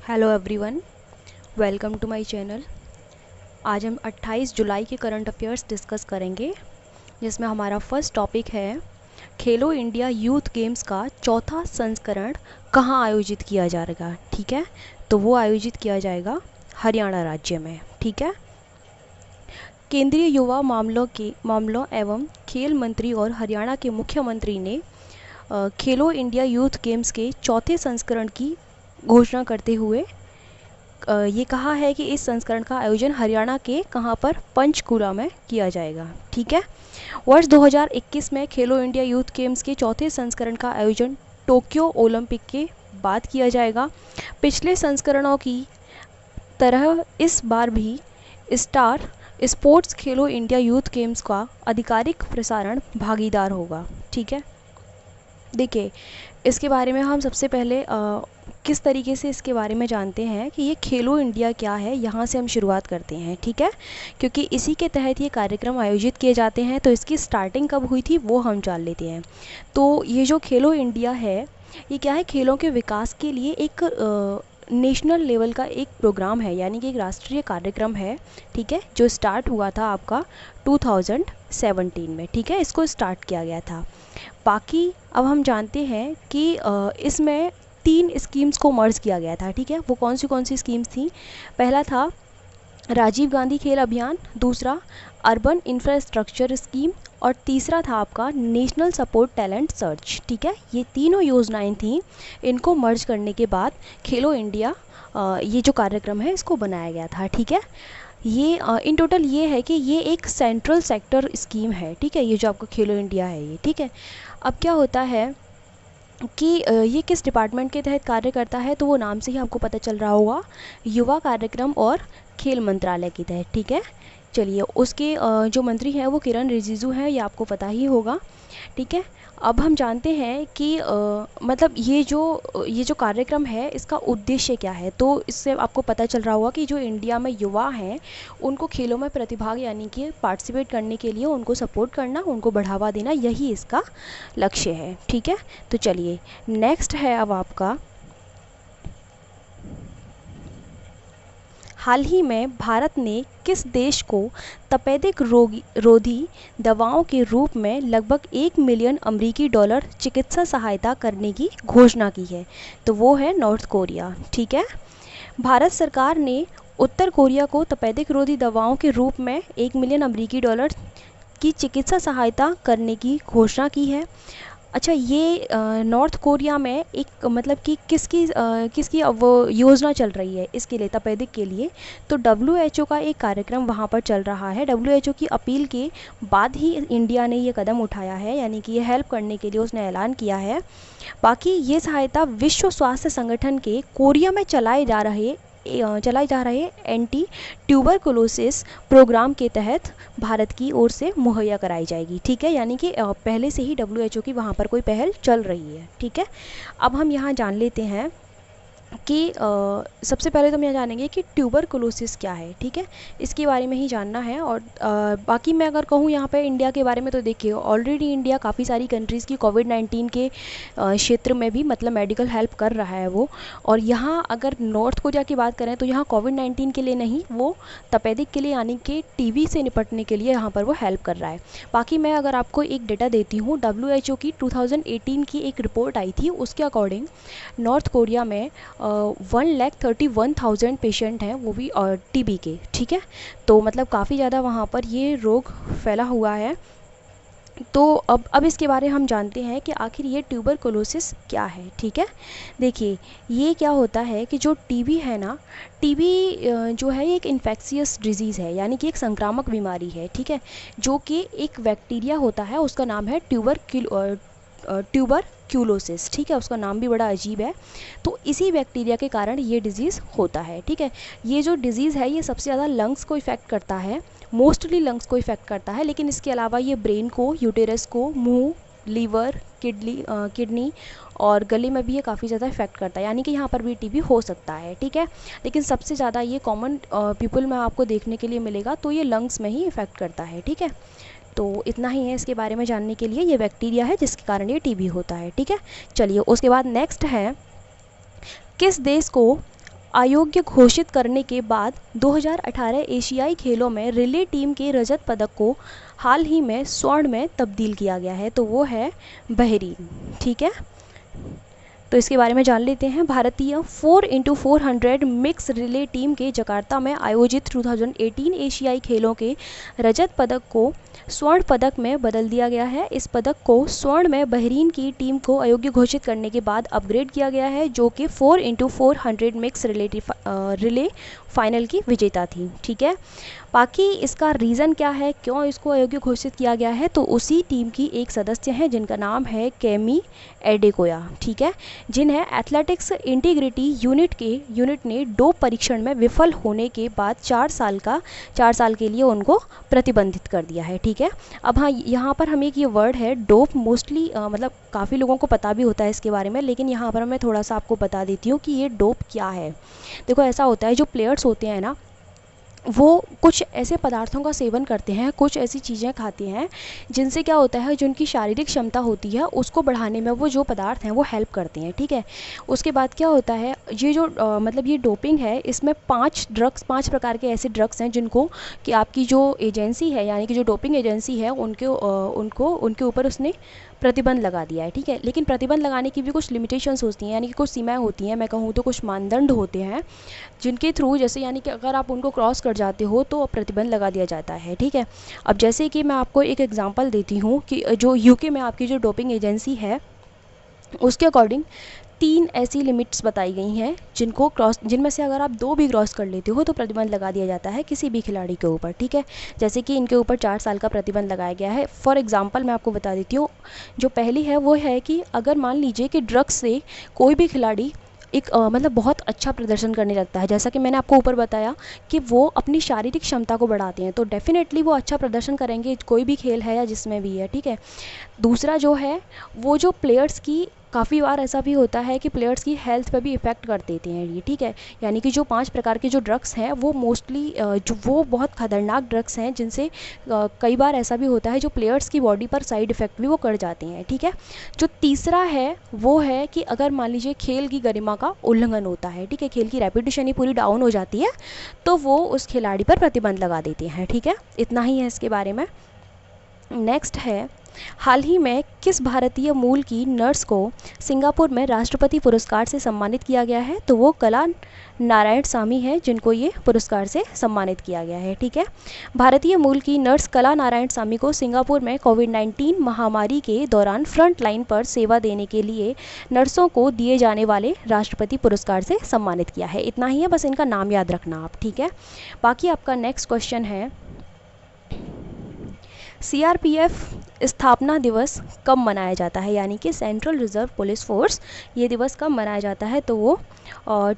Hello everyone, welcome to my channel. आज हम 28 जुलाई के करंट अफेयर्स डिस्कस करेंगे, जिसमें हमारा फर्स्ट टॉपिक है खेलो इंडिया यूथ गेम्स का चौथा संस्करण कहाँ आयोजित किया जाएगा। ठीक है, तो वो आयोजित किया जाएगा हरियाणा राज्य में। ठीक है, केंद्रीय युवा मामलों एवं खेल मंत्री और हरियाणा के मुख्यमंत्री ने खेलो इंडिया यूथ गेम्स के चौथे संस्करण की घोषणा करते हुए ये कहा है कि इस संस्करण का आयोजन हरियाणा के कहाँ पर, पंचकुला में किया जाएगा। ठीक है, वर्ष 2021 में खेलो इंडिया यूथ गेम्स के चौथे संस्करण का आयोजन टोक्यो ओलंपिक के बाद किया जाएगा। पिछले संस्करणों की तरह इस बार भी स्टार स्पोर्ट्स खेलो इंडिया यूथ गेम्स का आधिकारिक प्रसारण भागीदार होगा। ठीक है, देखिए इसके बारे में हम सबसे पहले किस तरीके से इसके बारे में जानते हैं कि ये खेलो इंडिया क्या है, यहाँ से हम शुरुआत करते हैं। ठीक है, क्योंकि इसी के तहत ये कार्यक्रम आयोजित किए जाते हैं, तो इसकी स्टार्टिंग कब हुई थी वो हम जान लेते हैं। तो ये जो खेलो इंडिया है, ये क्या है, खेलों के विकास के लिए एक नेशनल लेवल का एक प्रोग्राम है, यानी कि एक राष्ट्रीय कार्यक्रम है। ठीक है, जो स्टार्ट हुआ था आपका 2017 में। ठीक है, इसको स्टार्ट किया गया था। बाकी अब हम जानते हैं कि इसमें 3 स्कीम्स को मर्ज किया गया था। ठीक है, वो कौन सी स्कीम्स थी? पहला था राजीव गांधी खेल अभियान, दूसरा अर्बन इंफ्रास्ट्रक्चर स्कीम और तीसरा था आपका नेशनल सपोर्ट टैलेंट सर्च। ठीक है, ये तीनों योजनाएं थीं। इनको मर्ज करने के बाद खेलो इंडिया ये जो कार्यक्रम है इसको बनाया गया था। ठीक है, ये इन टोटल ये है कि ये एक सेंट्रल सेक्टर स्कीम है। ठीक है, ये जो आपका खेलो इंडिया है ये। ठीक है, अब क्या होता है कि ये किस डिपार्टमेंट के तहत कार्य करता है, तो वो नाम से ही आपको पता चल रहा होगा, युवा कार्यक्रम और खेल मंत्रालय के तहत। ठीक है, चलिए उसके जो मंत्री हैं वो किरण रिजिजू हैं, ये आपको पता ही होगा। ठीक है, अब हम जानते हैं कि मतलब ये जो कार्यक्रम है इसका उद्देश्य क्या है। तो इससे आपको पता चल रहा होगा कि जो इंडिया में युवा हैं उनको खेलों में प्रतिभाग यानी कि पार्टिसिपेट करने के लिए उनको सपोर्ट करना, उनको बढ़ावा देना, यही इसका लक्ष्य है। ठीक है, तो चलिए नेक्स्ट है अब आपका, हाल ही में भारत ने किस देश को तपेदिक रोधी दवाओं के रूप में लगभग 1 मिलियन अमेरिकी डॉलर चिकित्सा सहायता करने की घोषणा की है? तो वो है नॉर्थ कोरिया। ठीक है, भारत सरकार ने उत्तर कोरिया को तपेदिक रोधी दवाओं के रूप में 1 मिलियन अमेरिकी डॉलर की चिकित्सा सहायता करने की घोषणा की है। अच्छा, ये नॉर्थ कोरिया में एक मतलब कि किसकी अब वो योजना चल रही है इसके लिए, तपेदिक के लिए? तो डब्ल्यूएचओ का एक कार्यक्रम वहाँ पर चल रहा है। डब्ल्यूएचओ की अपील के बाद ही इंडिया ने ये कदम उठाया है, यानी कि ये हेल्प करने के लिए उसने ऐलान किया है। बाकी ये सहायता विश्व स्वास्थ्य संगठन के कोरिया में चलाए जा रहे एंटी ट्यूबरकुलोसिस प्रोग्राम के तहत भारत की ओर से मुहैया कराई जाएगी। ठीक है, यानी कि पहले से ही डब्ल्यूएचओ की वहाँ पर कोई पहल चल रही है। ठीक है, अब हम यहाँ जान लेते हैं कि सबसे पहले तो हम यह जानेंगे कि ट्यूबरकुलोसिस क्या है। ठीक है, इसके बारे में ही जानना है। और बाकी मैं अगर कहूँ यहाँ पे इंडिया के बारे में, तो देखिए ऑलरेडी इंडिया काफ़ी सारी कंट्रीज़ की कोविड-19 के क्षेत्र में भी मतलब मेडिकल हेल्प कर रहा है वो। और यहाँ अगर नॉर्थ कोरिया की बात करें तो यहाँ कोविड-19 के लिए नहीं, वो तपेदिक के लिए यानी कि टीबी से निपटने के लिए यहाँ पर वो हेल्प कर रहा है। बाकी मैं अगर आपको एक डेटा देती हूँ, डब्ल्यूएचओ की 2018 की एक रिपोर्ट आई थी, उसके अकॉर्डिंग नॉर्थ कोरिया में 1,31,000 पेशेंट हैं, वो भी टीबी के। ठीक है, तो मतलब काफ़ी ज़्यादा वहाँ पर ये रोग फैला हुआ है। तो अब इसके बारे में हम जानते हैं कि आखिर ये ट्यूबरकुलोसिस क्या है। ठीक है, देखिए ये क्या होता है कि जो टीबी है ना, टीबी जो है ये एक इन्फेक्शियस डिजीज़ है, यानी कि एक संक्रामक बीमारी है। ठीक है, जो कि एक बैक्टीरिया होता है, उसका नाम है ट्यूबरक्यूलोसिस। ठीक है, उसका नाम भी बड़ा अजीब है। तो इसी बैक्टीरिया के कारण ये डिज़ीज़ होता है। ठीक है, ये जो डिज़ीज़ है ये सबसे ज़्यादा लंग्स को इफ़ेक्ट करता है, मोस्टली लंग्स को इफ़ेक्ट करता है, लेकिन इसके अलावा ये ब्रेन को, यूटेरस को, मुंह, लीवर, किडनी और गले में भी ये काफ़ी ज़्यादा इफेक्ट करता है, यानी कि यहाँ पर भी टीबी हो सकता है। ठीक है, लेकिन सबसे ज़्यादा ये कॉमन पीपल में आपको देखने के लिए मिलेगा, तो ये लंग्स में ही इफेक्ट करता है। ठीक है, तो इतना ही है इसके बारे में जानने के लिए, ये बैक्टीरिया है जिसके कारण ये टीबी होता है। ठीक है, चलिए उसके बाद नेक्स्ट है, किस देश को अयोग्य घोषित करने के बाद 2018 एशियाई खेलों में रिले टीम के रजत पदक को हाल ही में स्वर्ण में तब्दील किया गया है, तो वो है बहरीन। ठीक है, तो इसके बारे में जान लेते हैं। भारतीय 4x400 मिक्स रिले टीम के जकार्ता में आयोजित 2018 एशियाई खेलों के रजत पदक को स्वर्ण पदक में बदल दिया गया है। इस पदक को स्वर्ण में बहरीन की टीम को अयोग्य घोषित करने के बाद अपग्रेड किया गया है, जो कि 4x400 मिक्स रिले फाइनल की विजेता थी। ठीक है, बाकी इसका रीज़न क्या है, क्यों इसको अयोग्य घोषित किया गया है, तो उसी टीम की एक सदस्य हैं जिनका नाम है केमी एडेकोया। ठीक है, जिन्हें एथलेटिक्स इंटीग्रिटी यूनिट ने डोप परीक्षण में विफल होने के बाद 4 साल के लिए उनको प्रतिबंधित कर दिया है। ठीक है, अब हाँ, यहाँ पर हमें एक ये वर्ड है डोप, मोस्टली मतलब काफ़ी लोगों को पता भी होता है इसके बारे में, लेकिन यहाँ पर मैं थोड़ा सा आपको बता देती हूँ कि ये डोप क्या है। देखो, ऐसा होता है, जो प्लेयर्स होते हैं ना, वो कुछ ऐसे पदार्थों का सेवन करते हैं, कुछ ऐसी चीज़ें खाते हैं जिनसे क्या होता है, जो उनकी शारीरिक क्षमता होती है उसको बढ़ाने में वो जो पदार्थ हैं वो हेल्प करते हैं। ठीक है, उसके बाद क्या होता है, ये जो मतलब ये डोपिंग है, इसमें 5 प्रकार के ऐसे ड्रग्स हैं जिनको कि आपकी जो एजेंसी है, यानी कि जो डोपिंग एजेंसी है, उनके ऊपर उसने प्रतिबंध लगा दिया है। ठीक है, लेकिन प्रतिबंध लगाने की भी कुछ लिमिटेशंस होती हैं, यानी कि कुछ सीमाएं होती हैं, मैं कहूँ तो कुछ मानदंड होते हैं जिनके थ्रू, जैसे यानी कि अगर आप उनको क्रॉस कर जाते हो तो प्रतिबंध लगा दिया जाता है। ठीक है, अब जैसे कि मैं आपको एक एग्जांपल देती हूँ कि जो यूके में आपकी जो डोपिंग एजेंसी है, उसके अकॉर्डिंग 3 ऐसी लिमिट्स बताई गई हैं जिनमें से अगर आप 2 भी क्रॉस कर लेते हो तो प्रतिबंध लगा दिया जाता है किसी भी खिलाड़ी के ऊपर। ठीक है, जैसे कि इनके ऊपर 4 साल का प्रतिबंध लगाया गया है। फॉर एग्जांपल मैं आपको बता देती हूँ, जो पहली है वो है कि अगर मान लीजिए कि ड्रग्स से कोई भी खिलाड़ी एक मतलब बहुत अच्छा प्रदर्शन करने लगता है, जैसा कि मैंने आपको ऊपर बताया कि वो अपनी शारीरिक क्षमता को बढ़ाते हैं, तो डेफिनेटली वो अच्छा प्रदर्शन करेंगे, कोई भी खेल है या जिसमें भी है। ठीक है, दूसरा जो है, वो जो प्लेयर्स की, काफ़ी बार ऐसा भी होता है कि प्लेयर्स की हेल्थ पे भी इफ़ेक्ट कर देते हैं ये। ठीक है, यानी कि जो 5 प्रकार के जो ड्रग्स हैं वो मोस्टली जो वो बहुत ख़तरनाक ड्रग्स हैं, जिनसे कई बार ऐसा भी होता है जो प्लेयर्स की बॉडी पर साइड इफ़ेक्ट भी वो कर जाते हैं। ठीक है, जो तीसरा है वो है कि अगर मान लीजिए खेल की गरिमा का उल्लंघन होता है, ठीक है, खेल की रेपुटेशन ही पूरी डाउन हो जाती है, तो वो उस खिलाड़ी पर प्रतिबंध लगा देते हैं। ठीक है, इतना ही है इसके बारे में। नेक्स्ट है, हाल ही में किस भारतीय मूल की नर्स को सिंगापुर में राष्ट्रपति पुरस्कार से सम्मानित किया गया है, तो वो कला नारायण सामी है जिनको ये पुरस्कार से सम्मानित किया गया है। ठीक है, भारतीय मूल की नर्स कला नारायण सामी को सिंगापुर में कोविड-19 महामारी के दौरान फ्रंट लाइन पर सेवा देने के लिए नर्सों को दिए जाने वाले राष्ट्रपति पुरस्कार से सम्मानित किया है। इतना ही है, बस इनका नाम याद रखना आप। ठीक है, बाकी आपका नेक्स्ट क्वेश्चन है, सीआरपीएफ स्थापना दिवस कब मनाया जाता है, यानी कि सेंट्रल रिजर्व पुलिस फोर्स, ये दिवस कब मनाया जाता है, तो वो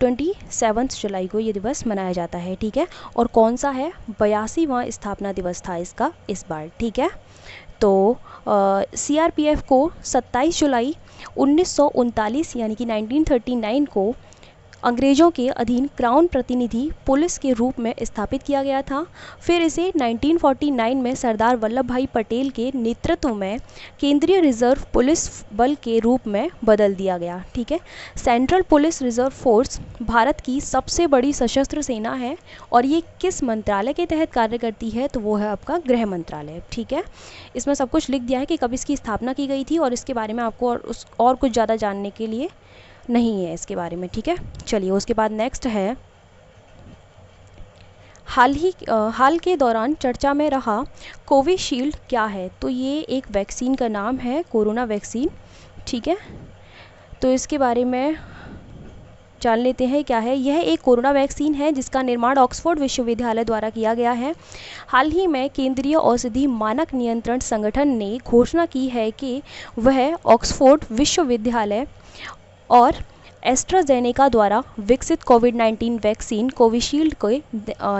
27 जुलाई को ये दिवस मनाया जाता है। ठीक है, और कौन सा है, 82वां स्थापना दिवस था इसका इस बार। ठीक है, तो सीआरपीएफ को 27 जुलाई 1939 यानी कि 1939 को अंग्रेज़ों के अधीन क्राउन प्रतिनिधि पुलिस के रूप में स्थापित किया गया था। फिर इसे 1949 में सरदार वल्लभ भाई पटेल के नेतृत्व में केंद्रीय रिजर्व पुलिस बल के रूप में बदल दिया गया। ठीक है, central police reserve force Bharat की सबसे बड़ी सशस्त्र सेना है और ये किस मंत्रालय के तहत कार्य करती है, तो वो है आपका गृह मंत्रालय। ठीक है, इसमें सब कुछ लिख दिया है कि कब इसकी स्थापना की गई थी, और इसके बारे में आपको और कुछ ज़्यादा जानने के लिए नहीं है इसके बारे में। ठीक है, चलिए उसके बाद नेक्स्ट है, हाल के दौरान चर्चा में रहा कोविशील्ड क्या है, तो ये एक वैक्सीन का नाम है, कोरोना वैक्सीन। ठीक है, तो इसके बारे में जान लेते हैं क्या है। यह एक कोरोना वैक्सीन है जिसका निर्माण ऑक्सफोर्ड विश्वविद्यालय द्वारा किया गया है। हाल ही में केंद्रीय औषधि मानक नियंत्रण संगठन ने घोषणा की है कि वह ऑक्सफोर्ड विश्वविद्यालय और एस्ट्राजेनेका द्वारा विकसित कोविड-19 वैक्सीन कोविशील्ड के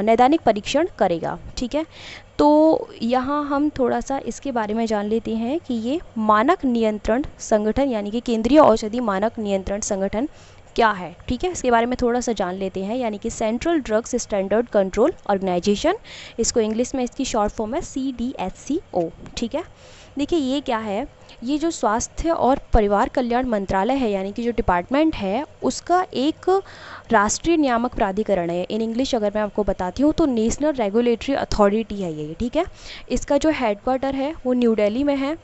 नैदानिक परीक्षण करेगा। ठीक है, तो यहाँ हम थोड़ा सा इसके बारे में जान लेते हैं कि ये मानक नियंत्रण संगठन यानी कि केंद्रीय औषधि मानक नियंत्रण संगठन क्या है, ठीक है, इसके बारे में थोड़ा सा जान लेते हैं। यानी कि central drugs standard control organisation, इसको इंग्लिश में इसकी शॉर्ट फॉर्म है CDSCO, ठीक है। देखिए ये क्या है, ये जो स्वास्थ्य और परिवार कल्याण मंत्रालय है, यानी कि जो डिपार्टमेंट है, उसका एक राष्ट्रीय नियामक प्राधिकरण है। इन इंग्लिश अगर मैं आपको बताती हूँ तो नेशनल रेगुलेटरी अथॉरिटी है ये, ठीक है। इसका जो हेडक्वार्टर है वो न्यू दिल्ली में है।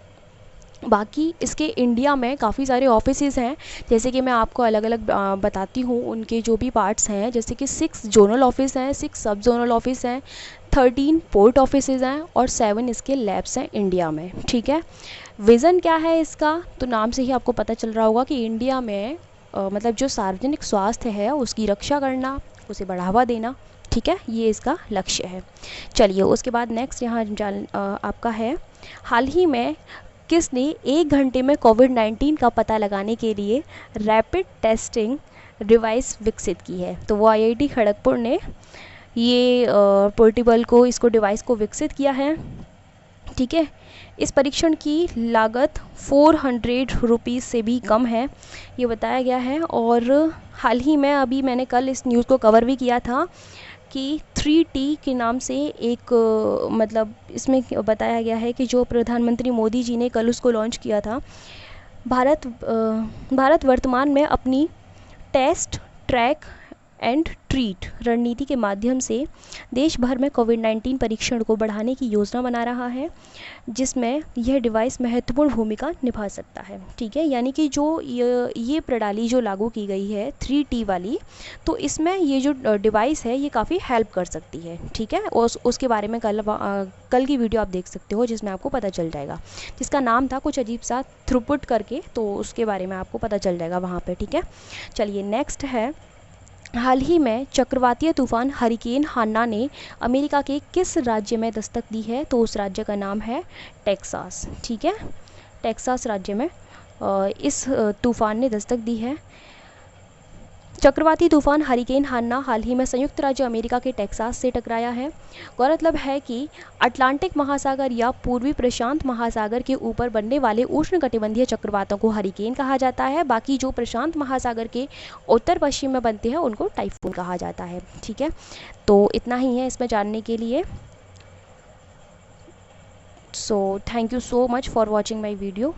बाकी इसके इंडिया में काफ़ी सारे ऑफिसेज़ हैं, जैसे कि मैं आपको अलग अलग बताती हूँ उनके जो भी पार्ट्स हैं। जैसे कि 6 जोनल ऑफिस हैं, 6 सब जोनल ऑफिस हैं, 13 पोर्ट ऑफिसेज़ हैं और 7 इसके लैब्स हैं इंडिया में, ठीक है। विज़न क्या है इसका, तो नाम से ही आपको पता चल रहा होगा कि इंडिया में मतलब जो सार्वजनिक स्वास्थ्य है उसकी रक्षा करना, उसे बढ़ावा देना, ठीक है, ये इसका लक्ष्य है। चलिए उसके बाद नेक्स्ट यहाँ आपका है, हाल ही में किसने 1 घंटे में कोविड-19 का पता लगाने के लिए रैपिड टेस्टिंग डिवाइस विकसित की है। तो वो IIT खड़गपुर ने ये पोर्टेबल को इसको डिवाइस को विकसित किया है, ठीक है। इस परीक्षण की लागत 400 रुपीज़ से भी कम है, ये बताया गया है। और हाल ही में अभी मैंने कल इस न्यूज़ को कवर भी किया था कि 3T के नाम से एक मतलब इसमें बताया गया है कि जो प्रधानमंत्री मोदी जी ने कल उसको लॉन्च किया था। भारत वर्तमान में अपनी टेस्ट, ट्रैक एंड ट्रीट रणनीति के माध्यम से देश भर में कोविड-19 परीक्षण को बढ़ाने की योजना बना रहा है, जिसमें यह डिवाइस महत्वपूर्ण भूमिका निभा सकता है, ठीक है। यानी कि जो ये प्रणाली जो लागू की गई है 3T वाली, तो इसमें ये जो डिवाइस है ये काफ़ी हेल्प कर सकती है, ठीक है। और उसके बारे में कल की वीडियो आप देख सकते हो जिसमें आपको पता चल जाएगा, जिसका नाम था कुछ अजीब सा थ्रूपुट करके, तो उसके बारे में आपको पता चल जाएगा वहाँ पर, ठीक है। चलिए नेक्स्ट है, हाल ही में चक्रवातीय तूफान हरिकेन हान्ना ने अमेरिका के किस राज्य में दस्तक दी है, तो उस राज्य का नाम है टेक्सास, ठीक है। टेक्सास राज्य में इस तूफान ने दस्तक दी है। चक्रवाती तूफान हरिकेन हान्ना हाल ही में संयुक्त राज्य अमेरिका के टेक्सास से टकराया है। गौरतलब है कि अटलांटिक महासागर या पूर्वी प्रशांत महासागर के ऊपर बनने वाले उष्णकटिबंधीय चक्रवातों को हरिकेन कहा जाता है। बाकी जो प्रशांत महासागर के उत्तर पश्चिम में बनते हैं उनको टाइफून कहा जाता है, ठीक है। तो इतना ही है इसमें जानने के लिए। So thank you so much for watching my video.